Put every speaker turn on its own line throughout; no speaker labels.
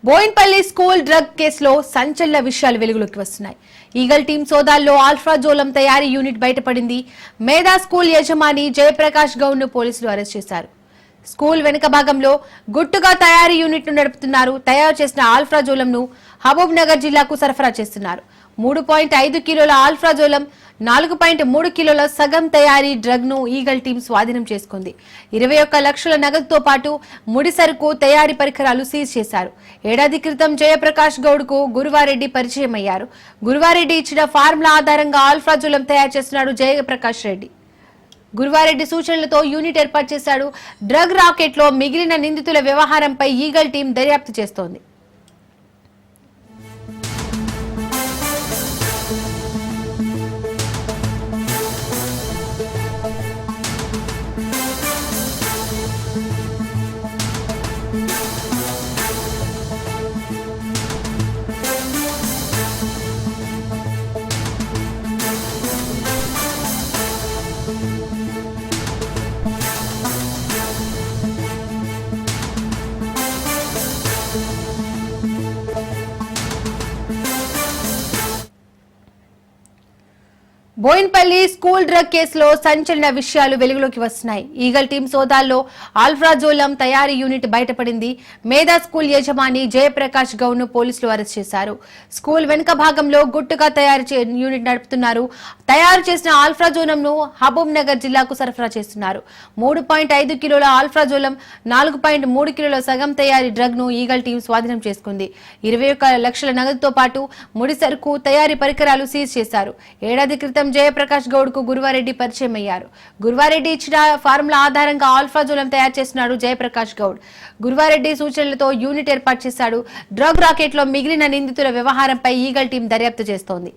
Boinpally school drug కేసులో సంచలన విషయాలు వెలుగులోకి వస్తున్నాయి. ఈగల్ టీం సోదాల్లో ఆల్ఫ్రాజోలం తయారీ యూనిట్ బయటపడింది. మేధా స్కూల్ యజమాని జయప్రకాష్ గౌడ్ ను పోలీసులు అరెస్ట్ చేశారు. స్కూల్ వెనుక భాగంలో గుట్టుగా తయారీ యూనిట్ ను నడుపుతున్నారు. తయారు చేసిన ఆల్ఫ్రాజోలం ను మహబూబ్ నగర్ జిల్లాకు సరఫరా చేస్తున్నారు. 3.5 కిలోల ఆల్ఫ్రాజోలం, 4.3 కిలోల సగం తయారీ డ్రగ్ ను ఈగల్ టీం స్వాధీనం చేసుకుంది. 21 లక్షల నగదుతో పాటు ముడి సరుకు, తయారీ పరికరాలు సీజ్ చేశారు. ఏడాది క్రితం జయప్రకాష్ గౌడ్ కు గురువారెడ్డి పరిచయం అయ్యారు. గురువారెడ్డి ఇచ్చిన ఫార్ములా ఆధారంగా ఆల్ఫ్రాజోలం తయారు చేస్తున్నాడు జయప్రకాష్ రెడ్డి. గురువారెడ్డి సూచనలతో యూనిట్ ఏర్పాటు చేశాడు. డ్రగ్ రాకెట్ లో మిగిలిన నిందితుల వ్యవహారంపై ఈగల్ టీం దర్యాప్తు చేస్తోంది. బోయిన్పల్లి స్కూల్ డ్రగ్ కేసులో సంచలన విషయాలు వెలుగులోకి వస్తున్నాయి. ఈగల్ టీం సోదాల్లో ఆల్ఫ్రాజోలం తయారీ యూనిట్ బయటపడింది. మేధా స్కూల్ యజమాని జయప్రకాష్ గౌడ్ ను పోలీసులు అరెస్ట్ చేశారు. స్కూల్ వెనుక భాగంలో గుట్టుగా తయారు యూనిట్ నడుపుతున్నారు. తయారు చేసిన ఆల్ఫ్రాజోలం ను మహబూబ్ నగర్ జిల్లాకు సరఫరా చేస్తున్నారు. 3.5 కిలోల ఆల్ఫ్రాజోలం, 4.3 కిలోల సగం తయారీ డ్రగ్ ను ఈగల్ టీం స్వాధీనం చేసుకుంది. 21 లక్షల నగదుతో పాటు ముడి సరుకు, తయారీ పరికరాలు సీజ్ చేశారు. ఏడాది క్రితం జయప్రకాష్ గౌడ్ కు గురువారెడ్డి పరిచయం అయ్యారు. గురువారెడ్డి ఇచ్చిన ఫార్ములా ఆధారంగా ఆల్ఫ్రాజోలం తయారు చేస్తున్నాడు జయప్రకాష్ గౌడ్. గురువారెడ్డి సూచనలతో యూనిట్ ఏర్పాటు చేశాడు. డ్రగ్ రాకెట్ లో మిగిలిన నిందితుల వ్యవహారంపై ఈగల్ టీం దర్యాప్తు చేస్తోంది.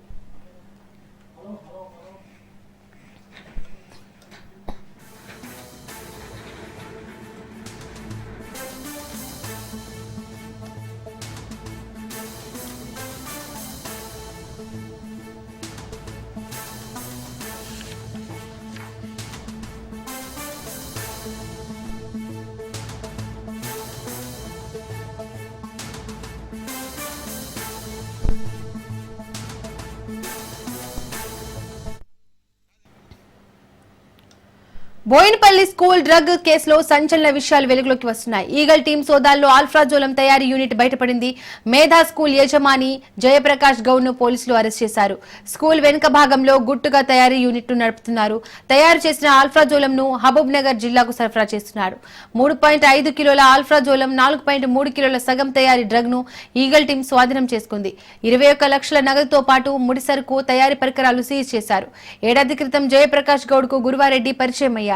బోయిన్పల్లి స్కూల్ డ్రగ్ కేసులో సంచలన విషయాలు వెలుగులోకి వస్తున్నాయి. ఈగల్ టీం సోదాల్లో ఆల్ఫ్రాజోలం తయారీ యూనిట్ బయటపడింది. మేధా స్కూల్ యజమాని జయప్రకాష్ గౌడ్ ను పోలీసులు అరెస్ట్ చేశారు. స్కూల్ వెనుక భాగంలో గుట్టుగా తయారీ యూనిట్ ను నడుపుతున్నారు. తయారు చేసిన ఆల్ఫ్రాజోలం ను మహబూబ్ నగర్ జిల్లాకు సరఫరా చేస్తున్నారు. 3.5 కిలోల ఆల్ఫ్రాజోలం, 4.3 కిలోల సగం తయారీ డ్రగ్ ను ఈగల్ టీం స్వాధీనం చేసుకుంది. 21 లక్షల నగదుతో పాటు ముడి సరుకు, తయారీ పరికరాలు సీజ్ చేశారు. ఏడాది క్రితం జయప్రకాష్ గౌడ్ కు గురువారెడ్డి పరిచయం అయ్యారు.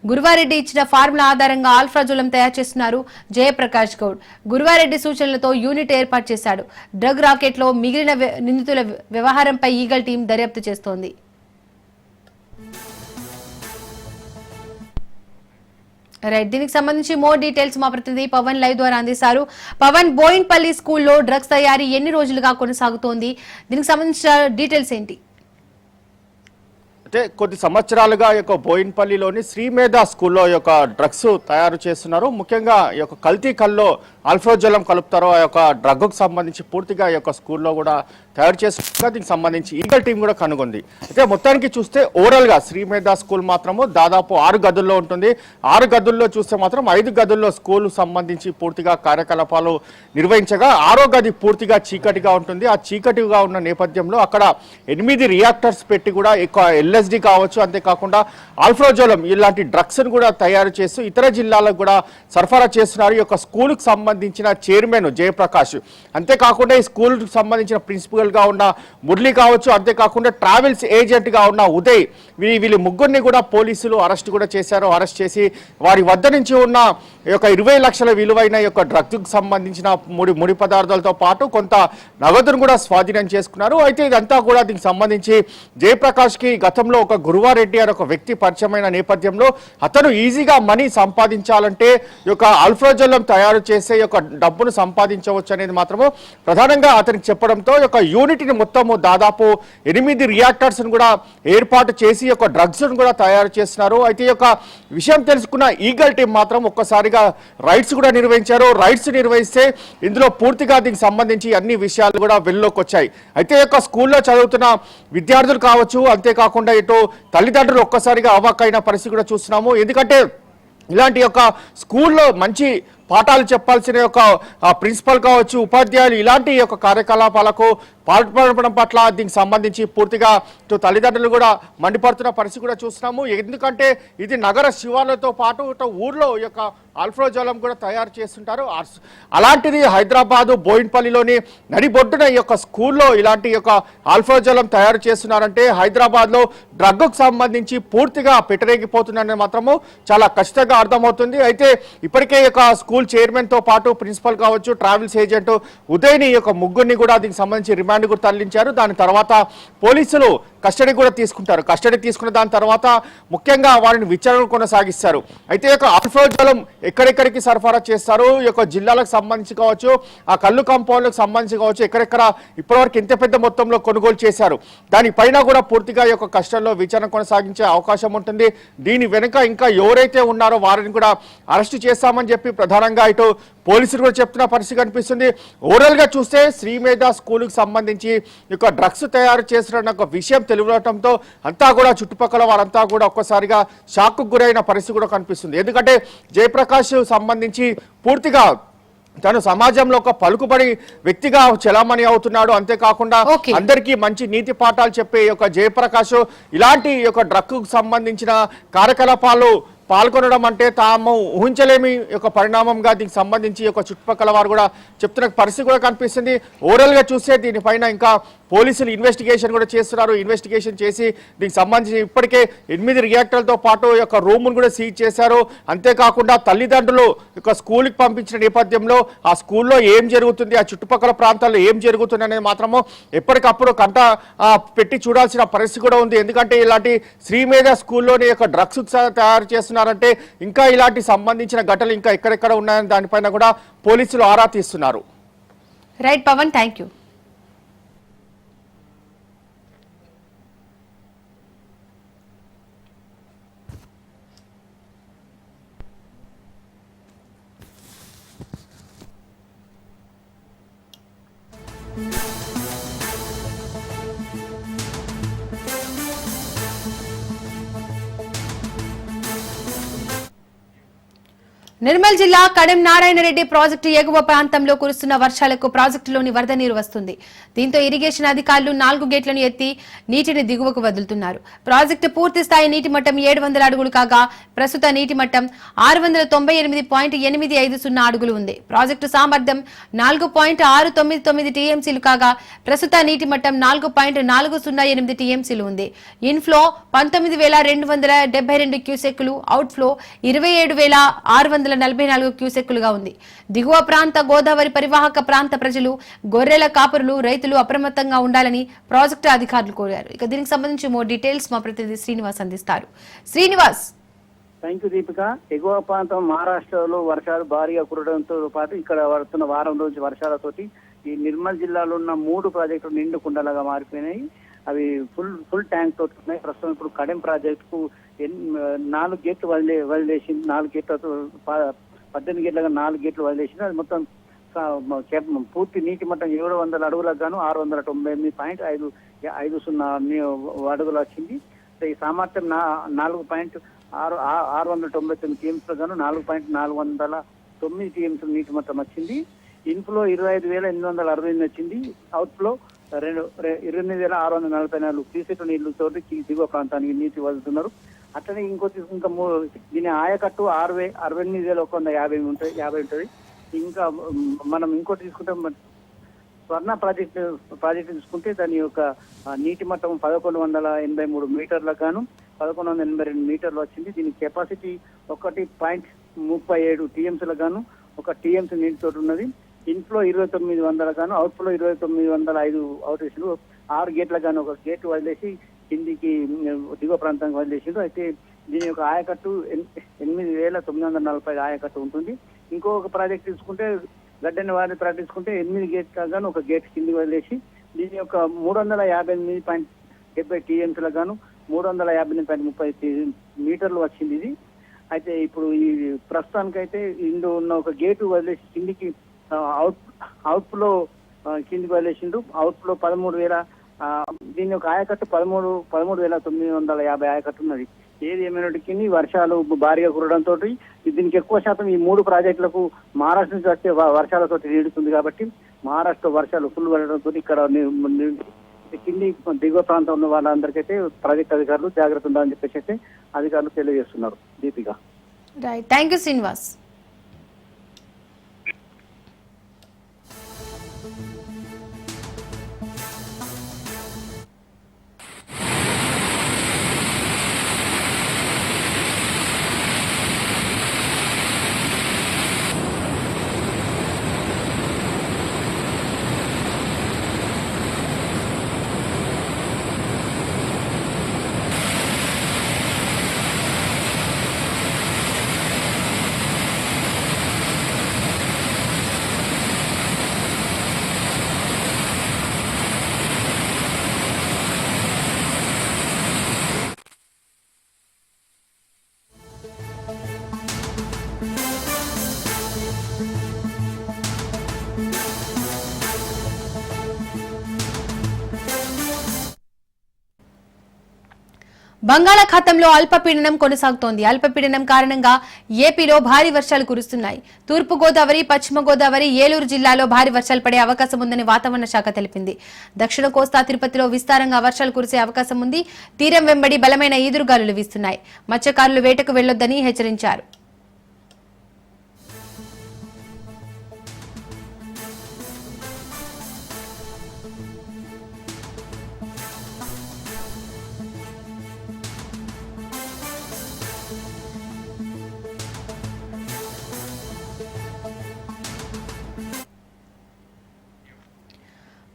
గురువారెడ్డి ఇచ్చిన ఫార్ములా ఆధారంగా ఆల్ఫ్రాజోలం తయారు చేస్తున్నారు జయప్రకాష్ గౌడ్. గురువారెడ్డి సూచనలతో యూనిట్ ఏర్పాటు చేశాడు. డ్రగ్ రాకెట్ లో మిగిలిన నిందితుల వ్యవహారంపై ఈగల్ టీం దర్యాప్తు చేస్తోంది. దీనికి సంబంధించి మోర్ డీటెయిల్స్ మా ప్రతినిధి పవన్ లైవ్ ద్వారా అందిస్తారు. పవన్, బోయిన్పల్లి స్కూల్లో డ్రగ్స్ తయారీ ఎన్ని రోజులుగా కొనసాగుతోంది? దీనికి సంబంధించిన డీటెయిల్స్ ఏంటి?
అంటే కొద్ది సంవత్సరాలుగా ఈ యొక్క బోయిన్పల్లిలోని శ్రీమేధ స్కూల్లో ఈ యొక్క డ్రగ్స్ తయారు చేస్తున్నారు. ముఖ్యంగా ఈ యొక్క కల్తీ కల్లో ఆల్ఫ్రాజోలం కలుపుతారో ఆ యొక్క డ్రగ్కు సంబంధించి పూర్తిగా ఈ యొక్క స్కూల్లో కూడా తయారు చేస్తున్నా. దీనికి సంబంధించి ఈగల్ టీం కూడా కనుగొంది. అయితే మొత్తానికి చూస్తే ఓవరాల్గా శ్రీమేధ స్కూల్ మాత్రము దాదాపు 6 గదుల్లో ఉంటుంది. 6 గదుల్లో చూస్తే మాత్రం 5 గదుల్లో స్కూల్ సంబంధించి పూర్తిగా కార్యకలాపాలు నిర్వహించగా 6వ గది పూర్తిగా చీకటిగా ఉంటుంది. ఆ చీకటిగా ఉన్న నేపథ్యంలో అక్కడ 8 రియాక్టర్స్ పెట్టి కూడా ఎక్కువ LSD కావచ్చు, అంతేకాకుండా ఆల్ఫ్రాజోలం ఇలాంటి డ్రగ్స్ను కూడా తయారు చేస్తూ ఇతర జిల్లాలకు కూడా సరఫరా చేస్తున్నారు ఈ యొక్క స్కూల్కి సంబంధించిన చైర్మన్ జయప్రకాష్. అంతేకాకుండా ఈ స్కూల్కి సంబంధించిన ప్రిన్సిపల్ గా ఉన్న మురళి కావచ్చు, అంతేకాకుండా ట్రావెల్స్ ఏజెంట్ గా ఉన్న ఉదయ్, వీళ్ళు ముగ్గురిని కూడా పోలీసులు అరెస్ట్ కూడా చేశారు. అరెస్ట్ చేసి వారి వద్ద నుంచి ఉన్న ఈ యొక్క 20 లక్షల విలువైన ఈ యొక్క డ్రగ్కు సంబంధించిన ముడి పదార్థాలతో పాటు కొంత నగదును కూడా స్వాధీనం చేసుకున్నారు. అయితే ఇదంతా కూడా దీనికి సంబంధించి జయప్రకాష్ కి గతంలో ఒక గురువారెడ్డి అనే ఒక వ్యక్తి పరిచయమైన నేపథ్యంలో అతను ఈజీగా మనీ సంపాదించాలంటే ఈ యొక్క ఆల్ఫ్రాజోలం తయారు చేసే ఈ యొక్క డబ్బును సంపాదించవచ్చు అనేది మాత్రము ప్రధానంగా అతనికి చెప్పడంతో ఈ యొక్క యూనిట్ ని మొత్తము దాదాపు 8 రియాక్టర్స్ కూడా ఏర్పాటు చేసి యొక్క డ్రగ్స్ కూడా తయారు చేస్తున్నారు. అయితే ఈ యొక్క విషయం తెలుసుకున్న ఈగల్ టీం మాత్రం ఒక్కసారిగా రైడ్స్ కూడా నిర్వహించారు. రైడ్స్ నిర్వహిస్తే ఇందులో పూర్తిగా దీనికి సంబంధించి అన్ని విషయాలు కూడా వెలుగులోకి వచ్చాయి. అయితే ఈ యొక్క స్కూల్లో చదువుతున్న విద్యార్థులు కావచ్చు, అంతేకాకుండా ఇటు తల్లిదండ్రులు ఒక్కసారిగా అవాక్కైన పరిస్థితి కూడా చూస్తున్నాము. ఎందుకంటే ఇలాంటి యొక్క స్కూల్లో మంచి పాఠాలు చెప్పాల్సిన యొక్క ప్రిన్సిపల్ కావచ్చు, ఉపాధ్యాయులు ఇలాంటి యొక్క కార్యకలాపాలకు పాల్పడడం పట్ల దీనికి సంబంధించి పూర్తిగా తల్లిదండ్రులు కూడా మండిపడుతున్న పరిస్థితి కూడా చూస్తున్నాము. ఎందుకంటే ఇది నగర శివార్లతో పాటు ఊర్లో ఈ యొక్క ఆల్ఫ్రోజోలం కూడా తయారు చేస్తుంటారు. అలాంటిది హైదరాబాదు బోయిన్పల్లిలోని నడిబొడ్డున ఈ యొక్క స్కూల్లో ఇలాంటి యొక్క ఆల్ఫ్రోజోలం తయారు చేస్తున్నారంటే హైదరాబాద్లో డ్రగ్కు సంబంధించి పూర్తిగా పెట్టరేగిపోతుందని మాత్రము చాలా ఖచ్చితంగా అర్థమవుతుంది. అయితే ఇప్పటికే ఈ యొక్క స్కూల్ చైర్మన్ తో పాటు ప్రిన్సిపల్ కావచ్చు, ట్రావెల్స్ ఏజెంట్ ఉదయ్ని యొక్క ముగ్గురిని కూడా దీనికి సంబంధించి రిమాండ్ కూడా తరలించారు. దాని తర్వాత పోలీసులు కస్టడీ కూడా తీసుకుంటారు. కస్టడీ తీసుకున్న దాని తర్వాత ముఖ్యంగా వారిని విచారణ కొనసాగిస్తారు. అయితే ఈ యొక్క ఆల్ఫ్రోజోలం ఎక్కడెక్కడికి సరఫరా చేస్తారు, ఈ యొక్క జిల్లాలకు సంబంధించి కావచ్చు, ఆ కళ్ళు కాంపౌండ్లకు సంబంధించి కావచ్చు, ఎక్కడెక్కడ ఇప్పటివరకు ఎంత పెద్ద మొత్తంలో కొనుగోలు చేశారు దానిపైన కూడా పూర్తిగా ఈ యొక్క కస్టడీలో విచారణ కొనసాగించే అవకాశం ఉంటుంది. దీని వెనుక ఇంకా ఎవరైతే ఉన్నారో వారిని కూడా అరెస్టు చేస్తామని చెప్పి ప్రధానంగా ఇటు పోలీసులు కూడా చెప్తున్న పరిస్థితి కనిపిస్తుంది. ఓవరాల్ గా చూస్తే శ్రీమేధ స్కూల్ కు సంబంధించి ఇక డ్రగ్స్ తయారు చేసిన ఒక విషయం తెలియడంతో అంతా కూడా చుట్టుపక్కల వారంతా కూడా ఒక్కసారిగా షాక్ కు గురైన పరిస్థితి కూడా కనిపిస్తుంది. ఎందుకంటే జయప్రకాష్ సంబంధించి పూర్తిగా తను సమాజంలో ఒక పలుకుబడి వ్యక్తిగా చలామణి అవుతున్నాడు. అంతేకాకుండా అందరికీ మంచి నీతి పాఠాలు చెప్పే యొక్క జయప్రకాష్ ఇలాంటి యొక్క డ్రగ్ కు సంబంధించిన కార్యకలాపాలు పాల్గొనడం అంటే తాము ఊహించలేమి యొక్క పరిణామంగా దీనికి సంబంధించి ఒక చుట్టుపక్కల వారు కూడా చెప్తున్న పరిస్థితి కూడా కనిపిస్తుంది. ఓవరాల్ గా చూస్తే దీనిపైన ఇంకా పోలీసులు ఇన్వెస్టిగేషన్ కూడా చేస్తున్నారు. ఇన్వెస్టిగేషన్ చేసి దీనికి సంబంధించి ఇప్పటికే 8 రియాక్టర్లతో పాటు యొక్క రూమ్ను కూడా సీజ్ చేశారు. అంతేకాకుండా తల్లిదండ్రులు యొక్క స్కూల్కి పంపించిన నేపథ్యంలో ఆ స్కూల్లో ఏం జరుగుతుంది, ఆ చుట్టుపక్కల ప్రాంతాల్లో ఏం జరుగుతుంది అనేది మాత్రము ఎప్పటికప్పుడు కంట పెట్టి చూడాల్సిన పరిస్థితి కూడా ఉంది. ఎందుకంటే ఇలాంటి శ్రీమేధ స్కూల్లోని యొక్క డ్రగ్స్ తయారు చేస్తున్నారంటే ఇంకా ఇలాంటి సంబంధించిన ఘటనలు ఇంకా ఎక్కడెక్కడ ఉన్నాయని దానిపైన కూడా పోలీసులు ఆరా తీస్తున్నారు.
Right Pawan, thank you. Nirmal జిల్లా కడెం నారాయణరెడ్డి ప్రాజెక్టు ఎగువ ప్రాంతంలో కురుస్తున్న వర్షాలకు ప్రాజెక్టులోని వరద నీరు వస్తుంది. దీంతో ఇరిగేషన్ అధికారులు 4 గేట్లను ఎత్తి నీటిని దిగువకు వదులుతున్నారు. ప్రాజెక్టు పూర్తి స్థాయి నీటి మట్టం 700 అడుగులు కాగా ప్రస్తుత నీటి మట్టం 698.850 అడుగులు ఉంది. ప్రాజెక్టు సామర్థ్యం 4.699 టీఎంసీలు కాగా ప్రస్తుత నీటి మట్టం 4.408 టీఎంసీలు ఉంది. ఇన్ఫ్లో 19,272 క్యూసెక్కులు, అవుట్ఫ్లో 27,644 క్యూసెక్కులుగా ఉంది. దిగువ ప్రాంత గోదావరి పరివాహక ప్రాంత ప్రజలు, గొర్రెల కాపరులు, రైతులు అప్రమత్తంగా ఉండాలని ప్రాజెక్టు అధికారులు కోరారు. ఇక దీనికి సంబంధించి మోర్ డీటెయిల్స్ మా ప్రతినిధి శ్రీనివాస్ అందిస్తారు. శ్రీనివాస్.
Thank you Deepika. ఎగువ ప్రాంతం మహారాష్ట్రలో వర్షాలు భారీగా కురవడంతో పాటు ఇక్కడ పడుతున్న వారం రోజు వర్షాలతోటి ఈ నిర్మల్ జిల్లాలో ఉన్న 3 ప్రాజెక్టులు నిండు కుండలాగా మారిపోయినాయి. అవి ఫుల్ ట్యాంక్ తోటి ఉన్నాయి. ప్రస్తుతం ఇప్పుడు కడెం ప్రాజెక్టుకు 4 గేట్లు వదిలేసి 4 గేట్లతో 18 గేట్లుగా 4 గేట్లు వదిలేసింది. అది మొత్తం పూర్తి నీటి మట్టం 700 అడుగులకు గాను 698.50 అడుగులు వచ్చింది. ఈ సామర్థ్యం 4.699 టీఎంసీలు గాను 4.409 టీఎంసీలు నీటి మట్టం వచ్చింది. ఇన్ఫ్లో 25,868 వచ్చింది. అవుట్ఫ్లో 28,644 క్యూసెక్ల నీళ్లతో దిగువ ప్రాంతానికి నీటి వదులుతున్నారు. అట్లనే ఇంకా దీని ఆయకట్టు 68,150 ఉంటుంది. ఇంకా మనం ఇంకోటి తీసుకుంటే స్వర్ణ ప్రాజెక్టు తీసుకుంటే దాని యొక్క నీటి మట్టం 1,183 మీటర్లకు గాను 1,182 మీటర్లు వచ్చింది. దీని కెపాసిటీ 1.37 టీఎంసీలకు గాను 1 టీఎంసీ నీటితో ఉన్నది. ఇన్ఫ్లో 2,900 గాను అవుట్ఫ్లో 2,905 అవుట్ వేసిండు. 6 గేట్లకు గాను 1 గేట్ వదిలేసి కిందికి దిగువ ప్రాంతానికి వదిలేసిండు. అయితే దీని యొక్క ఆయకట్టు 8,940 ఆయకట్టు ఉంటుంది. ఇంకొక ప్రాజెక్ట్ తీసుకుంటే గడ్డని వారి ప్రాజెక్ట్ తీసుకుంటే 8 గేట్లకు గాను 1 గేట్ కిందికి వదిలేసి దీని యొక్క 358.70 టీఎంసీలకు గాను 350 నుంచి 30 మీటర్లు వచ్చింది ఇది. అయితే ఇప్పుడు ఈ ప్రస్తుతానికైతే ఇందులో ఉన్న ఒక గేటు వదిలేసి కిందికి అవుట్ ఫ్లో కిందికి వదిలేసిండు. అవుట్ ఫ్లో 13,000 దీని యొక్క ఆయకట్టు 13,950 ఆయకట్టు ఉన్నది. ఏది ఏమైనప్పటికీ వర్షాలు భారీగా కురడంతో దీనికి ఎక్కువ శాతం ఈ 3 ప్రాజెక్టులకు మహారాష్ట్ర నుంచి వచ్చే వర్షాలతో నీడుతుంది. కాబట్టి మహారాష్ట్ర వర్షాలు ఫుల్ పడడంతో ఇక్కడ కింది దిగువ ప్రాంతం ఉన్న వాళ్ళందరికైతే ప్రాజెక్ట్ అధికారులు జాగ్రత్త ఉండాలని చెప్పేసి అయితే అధికారులు తెలియజేస్తున్నారు. Deepika.
Right, thank you Srinivas. బంగాళాఖాతంలో అల్పపీడనం కొనసాగుతోంది. అల్పపీడనం కారణంగా ఏపీలో భారీ వర్షాలు కురుస్తున్నాయి. తూర్పు గోదావరి, పశ్చిమ గోదావరి, ఏలూరు జిల్లాలో భారీ వర్షాలు పడే అవకాశం ఉందని వాతావరణ శాఖ తెలిపింది. దక్షిణ కోస్తా, తిరుపతిలో విస్తారంగా వర్షాలు కురిసే అవకాశం ఉంది. తీరం వెంబడి బలమైన ఈదురుగాలులు వీస్తున్నాయి. మత్స్యకారులు వేటకు వెళ్లొద్దని హెచ్చరించారు.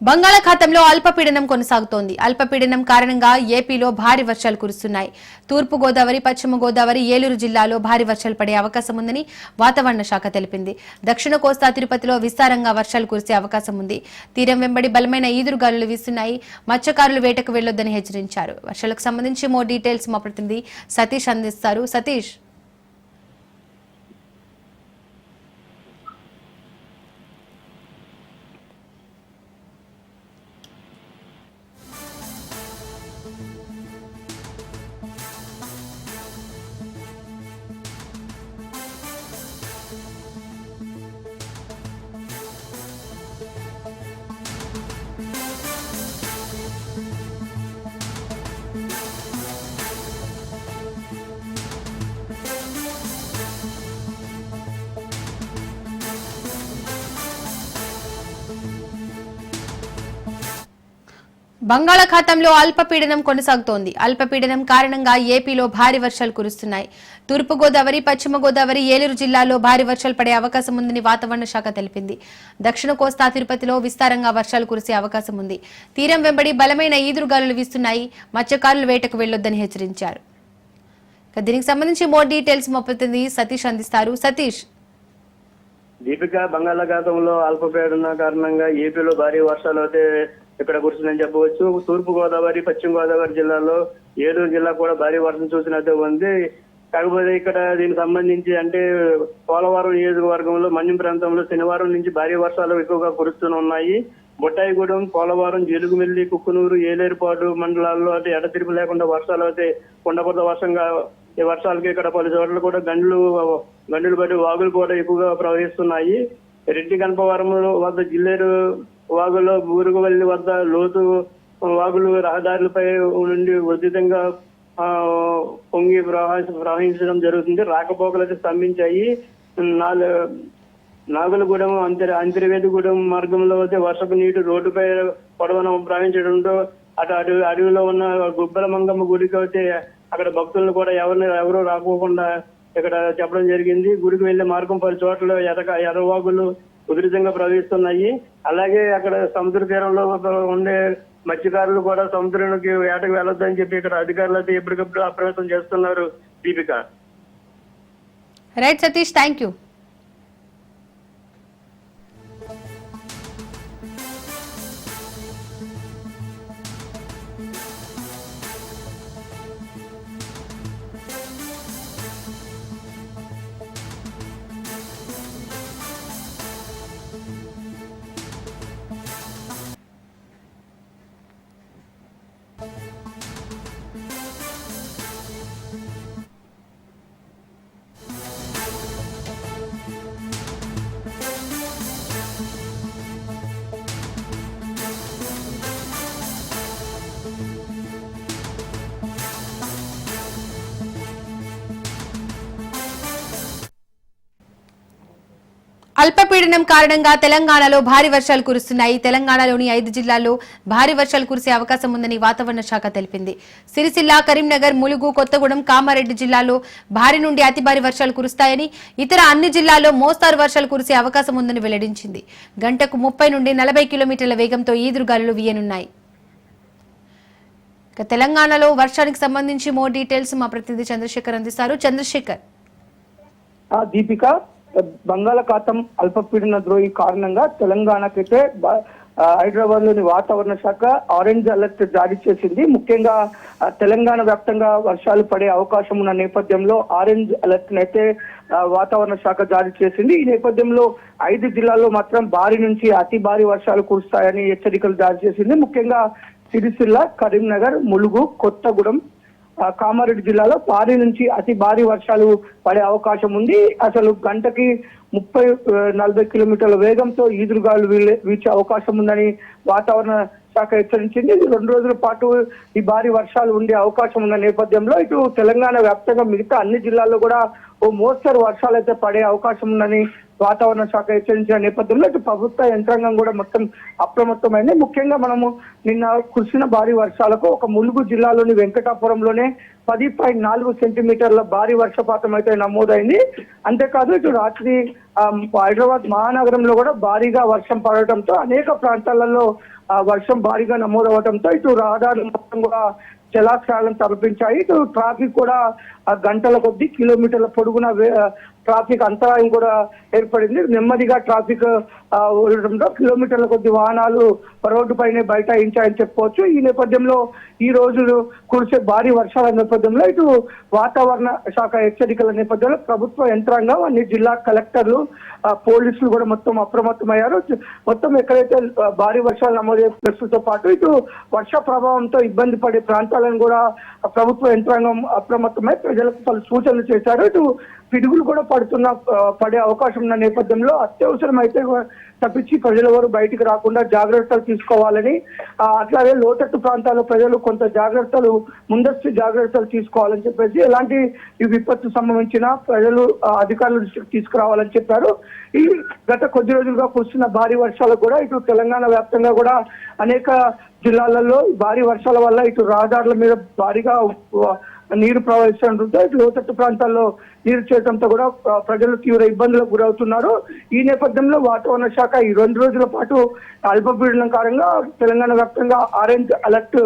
బంగాళాఖాతంలో అల్పపీడనం కొనసాగుతోంది. అల్పపీడనం కారణంగా ఏపీలో భారీ వర్షాలు కురుస్తున్నాయి. తూర్పు గోదావరి, పశ్చిమ గోదావరి, ఏలూరు జిల్లాలో భారీ వర్షాలు పడే అవకాశం ఉందని వాతావరణ శాఖ తెలిపింది. దక్షిణ కోస్తా, తిరుపతిలో విస్తారంగా వర్షాలు కురిసే అవకాశం ఉంది. తీరం వెంబడి బలమైన ఈదురుగాలులు వీస్తున్నాయి. మత్స్యకారులు వేటకు వెళ్లొద్దని హెచ్చరించారు. వర్షాలకు సంబంధించి మోర్ డీటెయిల్స్ మా ప్రతినిధి సతీష్ అందిస్తారు. సతీష్. బంగాళాఖాతంలో అల్పపీడనం కొనసాగుతోంది. అల్పపీడనం కారణంగా ఏపీలో భారీ వర్షాలు కురుస్తున్నాయి. తూర్పు గోదావరి, పశ్చిమ గోదావరి, ఏలూరు జిల్లాలో భారీ వర్షాలు పడే అవకాశం ఉందని వాతావరణ శాఖ తెలిపింది. దక్షిణ కోస్తా, తిరుపతిలో విస్తారంగా వర్షాలు కురిసే అవకాశం ఉంది. తీరం వెంబడి బలమైన ఈదురుగాలులు వీస్తున్నాయి. మత్స్యకారులు వేటకు వెళ్లొద్దని హెచ్చరించారు. దీనికి సంబంధించి మోర్ డీటెయిల్స్ మా ప్రతినిధి సతీష్ అందిస్తారు. సతీష్.
దీపిక, బంగాళాఖాతంలో అల్పపీడన కారణంగా ఏపీలో భారీ వర్షాలు అయితే ఇక్కడ కురుస్తుందని చెప్పవచ్చు. తూర్పు గోదావరి, పశ్చిమ గోదావరి జిల్లాలో, ఏలూరు జిల్లా కూడా భారీ వర్షం చూసినట్టు ఉంది. కాకపోతే ఇక్కడ దీనికి సంబంధించి అంటే పోలవరం నియోజకవర్గంలో మన్యం ప్రాంతంలో శనివారం నుంచి భారీ వర్షాలు ఎక్కువగా కురుస్తున్నాయి. బొట్టాయిగూడెం, పోలవరం, జీలుగుమిల్లి, కుక్కునూరు, ఏలేరుపాడు మండలాల్లో అయితే ఎడతెరిపి లేకుండా వర్షాలు అయితే కుండపోత వర్షంగా ఈ వర్షాలకి ఇక్కడ పలు చోట్ల కూడా గండులు బట్టి వాగులు కూడా ఎక్కువగా ప్రవహిస్తున్నాయి. రెడ్డి గణపవరం వద్ద జిల్లేరు వాగులో, బూరుగువల్లి వద్ద లోతు వాగులు రహదారులపై నుండి ఉధృతంగా పొంగి ప్రవహించడం జరుగుతుంది. రాకపోకలు అయితే స్తంభించాయి. నాగులగూడెం, అంతర్వేదిగూడెం మార్గంలో అయితే వర్షపు నీటి రోడ్డుపై పొడవున ప్రవహించడంతో అటు అడవిలో ఉన్న గుబ్బల మంగమ్మ గుడికి అయితే అక్కడ భక్తులను కూడా ఎవరు రాకోకుండా ఇక్కడ చెప్పడం జరిగింది. గుడికి వెళ్లే మార్గం పలు చోట్ల ఎర్రవాగులు ఉధృతంగా ప్రవహిస్తున్నాయి. అలాగే అక్కడ సముద్ర తీరంలో ఉండే మత్స్యకారులు కూడా సముద్రానికి వేటకు వెళ్ళొద్దని చెప్పి ఇక్కడ అధికారులు అయితే ఎప్పటికప్పుడు అప్రమత్తం చేస్తున్నారు. Deepika.
Right Satish, thank you. అల్పపీడనం కారణంగా తెలంగాణలో భారీ వర్షాలు కురుస్తున్నాయి. తెలంగాణలోని 5 జిల్లాల్లో భారీ వర్షాలు కురిసే అవకాశం ఉందని వాతావరణ శాఖ తెలిపింది. సిరిసిల్ల, కరీంనగర్, ములుగు, కొత్తగూడెం, కామారెడ్డి జిల్లాల్లో భారీ నుండి అతి భారీ వర్షాలు కురుస్తాయని, ఇతర అన్ని జిల్లాల్లో మోస్తారు వర్షాలు కురిసే అవకాశం ఉందని వెల్లడించింది. గంటకు 30 నుండి 40 కిలోమీటర్ల వేగంతో ఈదురుగాలులు వీయనున్నాయి. తెలంగాణలో వర్షానికి సంబంధించి మోర్ డీటెయిల్స్ మా ప్రతినిధి చంద్రశేఖర్ అందిస్తారు. చంద్రశేఖర్.
దీపిక, బంగాళాఖాతం అల్పపీడన ద్రోహి కారణంగా తెలంగాణకైతే హైదరాబాద్ లోని వాతావరణ శాఖ ఆరెంజ్ అలర్ట్ జారీ చేసింది. ముఖ్యంగా తెలంగాణ వ్యాప్తంగా వర్షాలు పడే అవకాశం ఉన్న నేపథ్యంలో ఆరెంజ్ అలర్ట్ అయితే వాతావరణ శాఖ జారీ చేసింది. ఈ నేపథ్యంలో 5 జిల్లాల్లో మాత్రం భారీ నుంచి అతి భారీ వర్షాలు కురుస్తాయని హెచ్చరికలు జారీ చేసింది. ముఖ్యంగా సిరిసిల్ల, కరీంనగర్, ములుగు, కొత్తగూడెం, కామారెడ్డి జిల్లాలో భారీ నుంచి అతి భారీ వర్షాలు పడే అవకాశం ఉంది. అసలు గంటకి 30-40 కిలోమీటర్ల వేగంతో ఈదురుగాలు వీచే అవకాశం ఉందని వాతావరణ శాఖ హెచ్చరించింది. 2 రోజుల పాటు ఈ భారీ వర్షాలు ఉండే అవకాశం ఉన్న నేపథ్యంలో ఇటు తెలంగాణ వ్యాప్తంగా మిగతా అన్ని జిల్లాల్లో కూడా ఓ మోస్తరు వర్షాలు అయితే పడే అవకాశం ఉందని వాతావరణ శాఖ హెచ్చరించిన నేపథ్యంలో ఇటు ప్రభుత్వ యంత్రాంగం కూడా మొత్తం అప్రమత్తమైంది. ముఖ్యంగా మనము నిన్న కురిసిన భారీ వర్షాలకు ఒక ములుగు జిల్లాలోని వెంకటాపురంలోనే 10.4 సెంటీమీటర్ల భారీ వర్షపాతం అయితే నమోదైంది. అంతేకాదు ఇటు రాత్రి హైదరాబాద్ మహానగరంలో కూడా భారీగా వర్షం పడటంతో అనేక ప్రాంతాలలో వర్షం భారీగా నమోదవడంతో ఇటు రహదారులు మొత్తం కూడా జలాశయాలను తలపించాయి. ఇటు ట్రాఫిక్ కూడా గంటల కొద్ది కిలోమీటర్ల పొడుగున ట్రాఫిక్ అంతరాయం కూడా ఏర్పడింది. నెమ్మదిగా ట్రాఫిక్ ఉండడంతో కిలోమీటర్ల కొద్ది వాహనాలు రోడ్డు పైనే బైఠాయించాయని చెప్పుకోవచ్చు. ఈ నేపథ్యంలో ఈ రోజు కురిసే భారీ వర్షాల నేపథ్యంలో ఇటు వాతావరణ శాఖ హెచ్చరికల నేపథ్యంలో ప్రభుత్వ యంత్రాంగం, అన్ని జిల్లా కలెక్టర్లు, పోలీసులు కూడా మొత్తం అప్రమత్తమయ్యారు. మొత్తం ఎక్కడైతే భారీ వర్షాలు నమోదయ్యే ప్లేస్లతో పాటు ఇటు వర్ష ప్రభావంతో ఇబ్బంది పడే ప్రాంతాలను కూడా ప్రభుత్వ యంత్రాంగం అప్రమత్తమై ప్రజలకు పలు సూచనలు చేశారు. ఇటు పిడుగులు కూడా పడే అవకాశం ఉన్న నేపథ్యంలో అత్యవసరం అయితే తప్పించి ప్రజలెవరు బయటికి రాకుండా జాగ్రత్తలు తీసుకోవాలని, అట్లాగే లోతట్టు ప్రాంతాల్లో ప్రజలు కొంత జాగ్రత్తలు, ముందస్తు జాగ్రత్తలు తీసుకోవాలని చెప్పేసి ఎలాంటి ఈ విపత్తు సంబంధించిన ప్రజలు అధికారుల దృష్టికి తీసుకురావాలని చెప్పారు. ఈ గత కొద్ది రోజులుగా కురుస్తున్న భారీ వర్షాలు కూడా ఇటు తెలంగాణ వ్యాప్తంగా కూడా అనేక జిల్లాలలో భారీ వర్షాల వల్ల ఇటు రహదారుల మీద భారీగా నీరు ప్రవహిస్తుండటంతో ఇటు లోతట్టు ప్రాంతాల్లో నీరు చేరడంతో కూడా ప్రజలు తీవ్ర ఇబ్బందులకు గురవుతున్నారు. ఈ నేపథ్యంలో వాతావరణ శాఖ ఈ 2 రోజుల పాటు అల్పపీడనం కారణంగా తెలంగాణ వ్యాప్తంగా ఆరెంజ్ అలర్ట్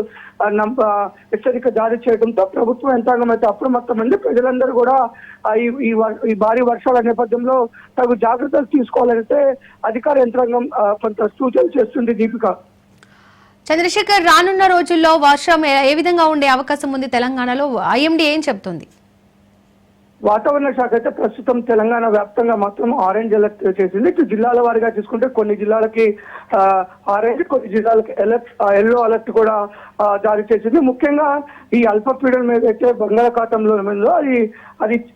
హెచ్చరిక జారీ చేయడంతో ప్రభుత్వ యంత్రాంగం అయితే అప్రమత్తమైంది. ప్రజలందరూ కూడా ఈ భారీ వర్షాల నేపథ్యంలో తగు జాగ్రత్తలు తీసుకోవాలంటే అధికార యంత్రాంగం కొంత సూచనలు చేస్తుంది. దీపిక.
చంద్రశేఖర్, రానున్న రోజుల్లో వర్షం ఏ విధంగా ఉండే అవకాశం ఉంది తెలంగాణలో? ఐఎండీ ఏం చెప్తుంది?
వాతావరణ శాఖ అయితే ప్రస్తుతం తెలంగాణ వ్యాప్తంగా మాత్రం ఆరెంజ్ అలర్ట్ చేసింది. ఇటు జిల్లాల వారిగా చూసుకుంటే కొన్ని జిల్లాలకి ఆరెంజ్, కొన్ని జిల్లాలకి ఎల్లో అలర్ట్ కూడా జారీ చేసింది. ముఖ్యంగా ఈ అల్పపీడనం ఏదైతే బంగాళాఖాతంలో ఉందో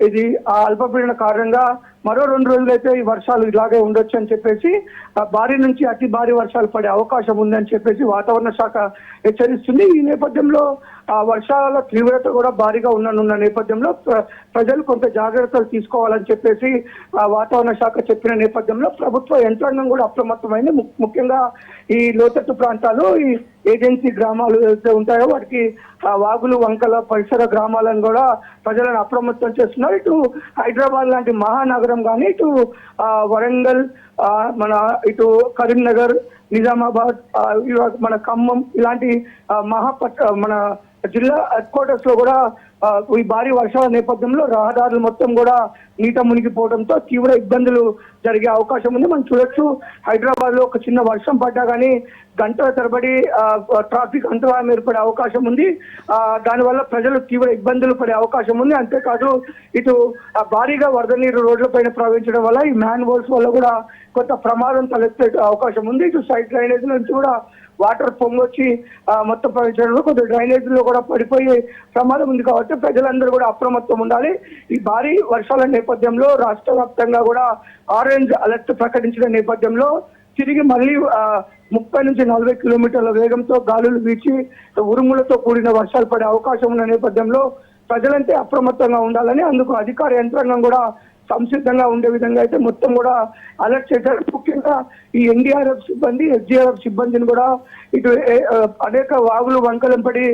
ఇది ఆ అల్పపీడన కారణంగా మరో 2 రోజులైతే ఈ వర్షాలు ఇలాగే ఉండొచ్చు అని చెప్పేసి భారీ నుంచి అతి భారీ వర్షాలు పడే అవకాశం ఉందని చెప్పేసి వాతావరణ శాఖ హెచ్చరిస్తుంది. ఈ నేపథ్యంలో వర్షాల తీవ్రత కూడా భారీగా ఉన్న నేపథ్యంలో ప్రజలు కొంత జాగ్రత్తలు తీసుకోవాలని చెప్పేసి వాతావరణ శాఖ చెప్పిన నేపథ్యంలో ప్రభుత్వ యంత్రాంగం కూడా అప్రమత్తమైంది. ముఖ్యంగా ఈ లోతట్టు ప్రాంతాలు, ఈ ఏజెన్సీ గ్రామాలు ఏదైతే ఉంటాయో వాటికి వాగులు, వంకల పరిసర గ్రామాలను కూడా ప్రజలను అప్రమత్తం చేస్తున్నారు. ఇటు హైదరాబాద్ లాంటి మహానగరం కానీ, ఇటు వరంగల్, ఇటు కరీంనగర్, నిజామాబాద్, మన ఖమ్మం ఇలాంటి మన జిల్లా హెడ్ క్వార్టర్స్ లో కూడా ఈ భారీ వర్షాల నేపథ్యంలో రహదారులు మొత్తం కూడా నీట మునిగిపోవడంతో తీవ్ర ఇబ్బందులు జరిగే అవకాశం ఉంది. మనం చూడొచ్చు, హైదరాబాద్ లో ఒక చిన్న వర్షం పడ్డా కానీ గంటల తరబడి ట్రాఫిక్ అంతరాయం ఏర్పడే అవకాశం ఉంది. దానివల్ల ప్రజలు తీవ్ర ఇబ్బందులు పడే అవకాశం ఉంది. అంతేకాదు ఇటు భారీగా వరద నీరు రోడ్లపైన ప్రవహించడం వల్ల ఈ మ్యాన్ హోల్స్ వల్ల కూడా కొంత ప్రమాదం తలెత్తే అవకాశం ఉంది. ఇటు సైడ్ డ్రైనేజ్ నుంచి కూడా వాటర్ పొంగొచ్చి మొత్తం ప్రవహించడంలో కొంత డ్రైనేజ్ లో కూడా పడిపోయే ప్రమాదం ఉంది. కాబట్టి ప్రజలందరూ కూడా అప్రమత్తం ఉండాలి. ఈ భారీ వర్షాల నేపథ్యంలో రాష్ట్ర వ్యాప్తంగా కూడా ఆరెంజ్ అలర్ట్ ప్రకటించిన నేపథ్యంలో తిరిగి మళ్ళీ 30 నుంచి 40 కిలోమీటర్ల వేగంతో గాలులు వీచి ఉరుములతో కూడిన వర్షాలు పడే అవకాశం ఉన్న నేపథ్యంలో ప్రజలంటే అప్రమత్తంగా ఉండాలని, అందుకు అధికార యంత్రాంగం కూడా సంసిద్ధంగా ఉండే విధంగా అయితే మొత్తం కూడా అలర్ట్ చేశారు. ముఖ్యంగా ఈ ఎన్డీఆర్ఎఫ్ సిబ్బంది, ఎస్డీఆర్ఎఫ్ సిబ్బందిని కూడా ఇటు అనేక వాగులు వంకలంపడి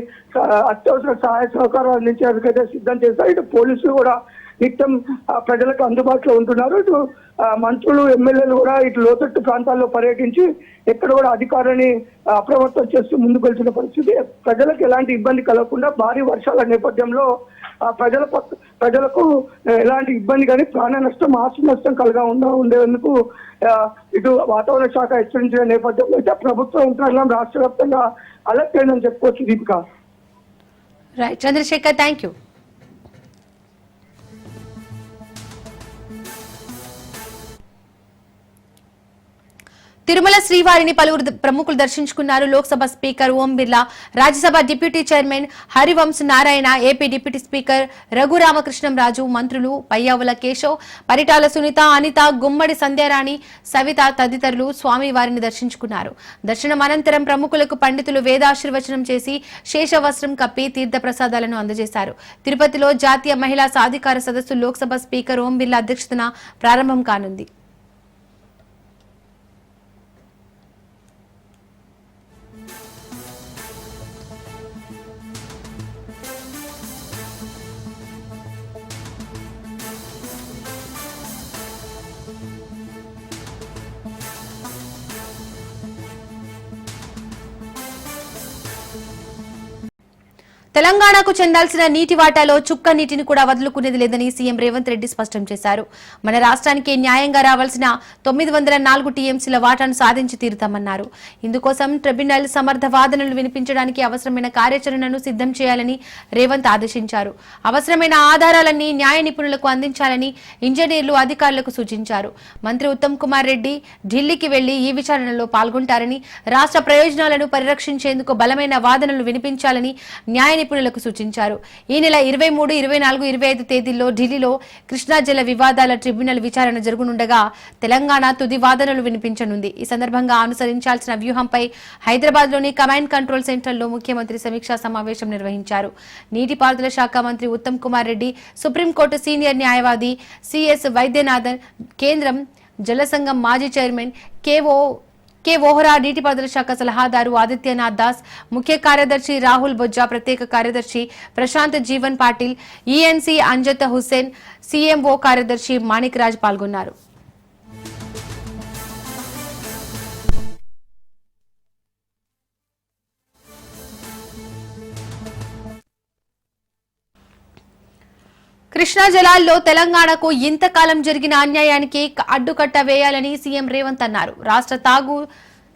అత్యవసర సహాయ సహకారం అందించేందుకైతే సిద్ధం చేశారు. ఇటు పోలీసులు కూడా నిత్యం ప్రజలకు అందుబాటులో ఉంటున్నారు. ఇటు మంత్రులు, ఎమ్మెల్యేలు కూడా ఇటు లోతట్టు ప్రాంతాల్లో పర్యటించి ఎక్కడ కూడా అధికారులని అప్రమత్తం చేస్తూ ముందుకు వెళ్తున్న పరిస్థితి. ప్రజలకు ఎలాంటి ఇబ్బంది కలగకుండా భారీ వర్షాల నేపథ్యంలో ప్రజలకు ఎలాంటి ఇబ్బంది కానీ ప్రాణ నష్టం, ఆస్తి నష్టం ఉండేందుకు ఇటు వాతావరణ శాఖ హెచ్చరించిన నేపథ్యంలో అయితే ప్రభుత్వం యంత్రాంగం రాష్ట్ర వ్యాప్తంగా అలర్ట్ అయిందని చెప్పుకోవచ్చు. Deepika.
Right Chandrasekhar, thank you. Tirumala శ్రీవారిని పలువురు ప్రముఖులు దర్శించుకున్నారు. Lok Sabha speaker Om Birla, Rajya Sabha deputy chairman Harivansh Narayan, AP deputy speaker Raghuramakrishnamraju, మంత్రులు పయ్యావుల కేశవ్, పరిటాల సునీత, అనిత, గుమ్మడి సంధ్యారాణి, సవిత తదితరులు స్వామివారిని దర్శించుకున్నారు. దర్శనం అనంతరం ప్రముఖులకు పండితులు వేదాశీర్వచనం చేసి శేషవస్త్రం కప్పి తీర్థ ప్రసాదాలను అందజేశారు. తిరుపతిలో జాతీయ మహిళా సాధికార సదస్సు లోక్సభ స్పీకర్ ఓం బిర్లా అధ్యక్షతన ప్రారంభం కానుంది. తెలంగాణకు చెందాల్సిన నీటి వాటాలో చుక్క నీటిని కూడా వదులుకునేది లేదని సీఎం రేవంత్ రెడ్డి స్పష్టం చేశారు. మన రాష్ట్రానికి న్యాయంగా రావాల్సిన 904 టీఎంసీల వాటాను సాధించి తీరుతామన్నారు. ఇందుకోసం ట్రిబ్యునల్ సమర్థ వాదనలు వినిపించడానికి అవసరమైన కార్యాచరణను సిద్ధం చేయాలని రేవంత్ ఆదేశించారు. అవసరమైన ఆధారాలన్నీ న్యాయ నిపుణులకు అందించాలని ఇంజనీర్లు, అధికారులకు సూచించారు. మంత్రి ఉత్తమ్ కుమార్ రెడ్డి ఢిల్లీకి వెళ్లి ఈ విచారణలో పాల్గొంటారని, రాష్ట్ర ప్రయోజనాలను పరిరక్షించేందుకు బలమైన వాదనలు వినిపించాలని న్యాయ నిపుణులకు సూచించారు. ఈ నెల 23, 24, 25 తేదీల్లో ఢిల్లీలో కృష్ణా జల వివాదాల ట్రిబ్యునల్ విచారణ జరగనుండగా తెలంగాణ తుది వాదనలు వినిపించనుంది. ఈ సందర్భంగా అనుసరించాల్సిన వ్యూహంపై హైదరాబాద్లోని కమాండ్ కంట్రోల్ సెంటర్లో ముఖ్యమంత్రి సమీక్షా సమావేశం నిర్వహించారు. నీటిపారుదల శాఖ మంత్రి ఉత్తమ్ కుమార్ రెడ్డి, సుప్రీంకోర్టు సీనియర్ న్యాయవాది సిఎస్ వైద్యనాథన్, కేంద్రం జలసంఘం మాజీ చైర్మన్ కె వోహరా, నీటిపారుదల శాఖ సలహాదారు ఆదిత్యనాథ్ దాస్, ముఖ్య కార్యదర్శి రాహుల్ బొజ్జా, ప్రత్యేక కార్యదర్శి ప్రశాంత్ జీవన్ పాటిల్, ఈఎన్సీ అంజత్ హుస్సేన్, సీఎంఓ కార్యదర్శి మాణిక్ రాజ్ పాల్గొన్నారు. కృష్ణా జలాల్లో తెలంగాణకు ఇంతకాలం జరిగిన అన్యాయానికి అడ్డుకట్ట వేయాలని సీఎం రేవంత్ అన్నారు. రాష్ట్ర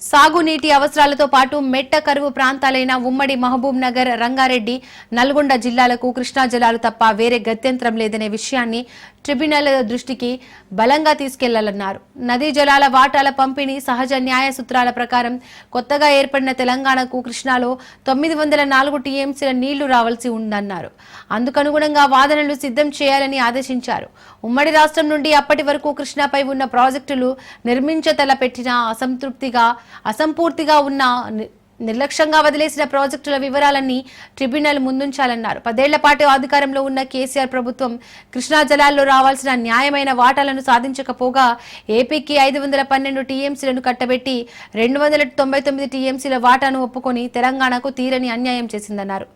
సాగునీటి అవసరాలతో పాటు మెట్ట కరువు ప్రాంతాలైన ఉమ్మడి మహబూబ్ నగర్, రంగారెడ్డి, నల్గొండ జిల్లాలకు కృష్ణా జలాలు తప్ప వేరే గత్యంతరం లేదనే విషయాన్ని ట్రిబ్యునల్ దృష్టికి బలంగా తీసుకెళ్లాలన్నారు. నదీ జలాల వాటాల పంపిణీ సహజ న్యాయ సూత్రాల ప్రకారం కొత్తగా ఏర్పడిన తెలంగాణకు కృష్ణాలో 904 టీఎంసీల నీళ్లు రావాల్సి ఉందన్నారు. అందుకనుగుణంగా వాదనలు సిద్ధం చేయాలని ఆదేశించారు. ఉమ్మడి రాష్ట్రం నుండి అప్పటి వరకు కృష్ణాపై ఉన్న ప్రాజెక్టులు నిర్మించతలపెట్టిన అసంపూర్తిగా ఉన్న నిర్లక్ష్యంగా వదిలేసిన ప్రాజెక్టుల వివరాలన్నీ ట్రిబ్యునల్ ముందుంచాలన్నారు. 10 ఏళ్ల పాటు అధికారంలో ఉన్న కేసీఆర్ ప్రభుత్వం కృష్ణా జలాల్లో రావాల్సిన న్యాయమైన వాటాలను సాధించకపోగా ఏపీకి 512 టీఎంసీలను కట్టబెట్టి 299 టీఎంసీల వాటాను ఒప్పుకొని తెలంగాణకు తీరని అన్యాయం చేసిందన్నారు.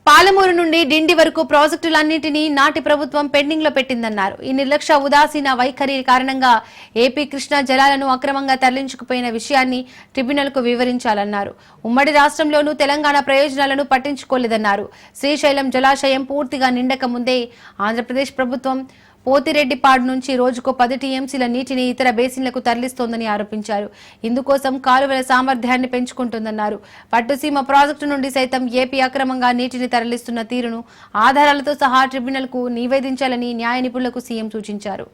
పాలమూరు నుండి డిండి వరకు ప్రాజెక్టులన్నింటినీ నాటి ప్రభుత్వం పెండింగ్ లో పెట్టిందన్నారు. ఈ నిర్లక్ష్య ఉదాసీన వైఖరి కారణంగా ఏపీ కృష్ణా జలాలను అక్రమంగా తరలించుకుపోయిన విషయాన్ని ట్రిబ్యునల్ కు వివరించాలన్నారు. ఉమ్మడి రాష్ట్రంలోనూ తెలంగాణ ప్రయోజనాలను పట్టించుకోలేదన్నారు. శ్రీశైలం జలాశయం పూర్తిగా నిండక ముందే ఆంధ్రప్రదేశ్ ప్రభుత్వం పోతిరెడ్డిపాడు నుంచి రోజుకు 10 టీఎంసీల నీటిని ఇతర బేసిన్లకు తరలిస్తోందని ఆరోపించారు. ఇందుకోసం కాలువల సామర్థ్యాన్ని పెంచుకుంటోందన్నారు. పట్టుసీమ ప్రాజెక్టు నుండి సైతం ఏపీ అక్రమంగా నీటిని తరలిస్తున్న తీరును ఆధారాలతో సహా ట్రిబ్యునల్కు నివేదించాలని న్యాయ నిపుణులకు సీఎం సూచించారు.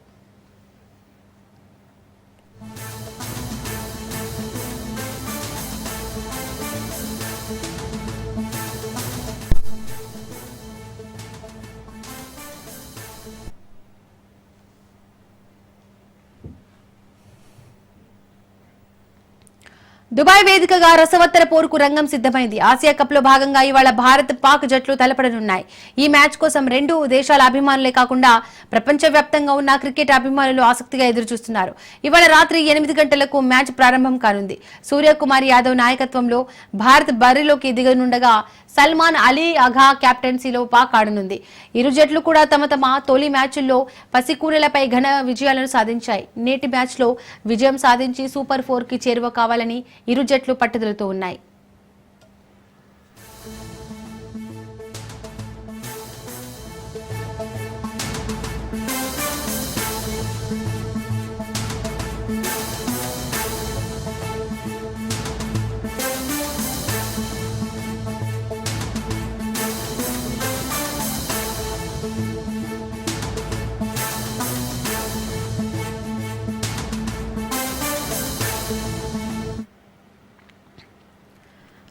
దుబాయ్ వేదికగా రసవత్తర పోరుకు రంగం సిద్ధమైంది. ఆసియా కప్ లో భాగంగా ఇవాళ భారత్ పాక్ జట్లు తలపడనున్నాయి. ఈ మ్యాచ్ కోసం రెండు దేశాల అభిమానులే కాకుండా ప్రపంచవ్యాప్తంగా ఉన్న క్రికెట్ అభిమానులు ఆసక్తిగా ఎదురుచూస్తున్నారు. ఇవాళ రాత్రి 8 గంటలకు మ్యాచ్ ప్రారంభం కానుంది. సూర్యకుమార్ యాదవ్ నాయకత్వంలో భారత్ బరిలోకి దిగనుండగా సల్మాన్ అలీ అఘా కెప్టెన్సీలో పాక్ ఆడనుంది. ఇరు జట్లు కూడా తమ తొలి మ్యాచ్ల్లో పసికూరలపై ఘన విజయాలను సాధించాయి. నేటి మ్యాచ్లో విజయం సాధించి సూపర్ 4 కి చేరువ కావాలని ఇరు జట్లు పట్టుదలతో ఉన్నాయి.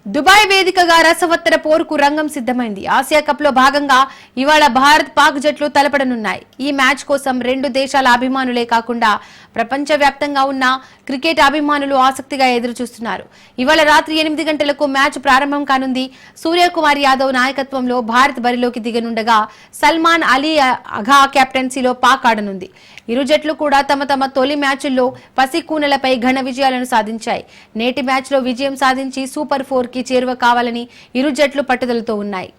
దుబాయ్ వేదికగా రసవత్తర పోరుకు రంగం సిద్ధమైంది. ఆసియా కప్ లో భాగంగా ఇవాళ భారత్ పాక్ జట్లు తలపడనున్నాయి. ఈ మ్యాచ్ కోసం రెండు దేశాల అభిమానులే కాకుండా ప్రపంచవ్యాప్తంగా ఉన్న క్రికెట్ అభిమానులు ఆసక్తిగా ఎదురుచూస్తున్నారు. ఇవాళ రాత్రి 8 గంటలకు మ్యాచ్ ప్రారంభం కానుంది. సూర్యకుమార్ యాదవ్ నాయకత్వంలో భారత్ బరిలోకి దిగనుండగా సల్మాన్ అలీ అఘా కెప్టెన్సీలో పాక్ ఆడనుంది. ఇరు జట్లు కూడా తమ తొలి మ్యాచ్ల్లో పసికూనలపై ఘన విజయాలను సాధించాయి. నేటి మ్యాచ్లో విజయం సాధించి సూపర్ 4 కి చేరువ కావాలని ఇరు జట్లు పట్టుదలతో ఉన్నాయి.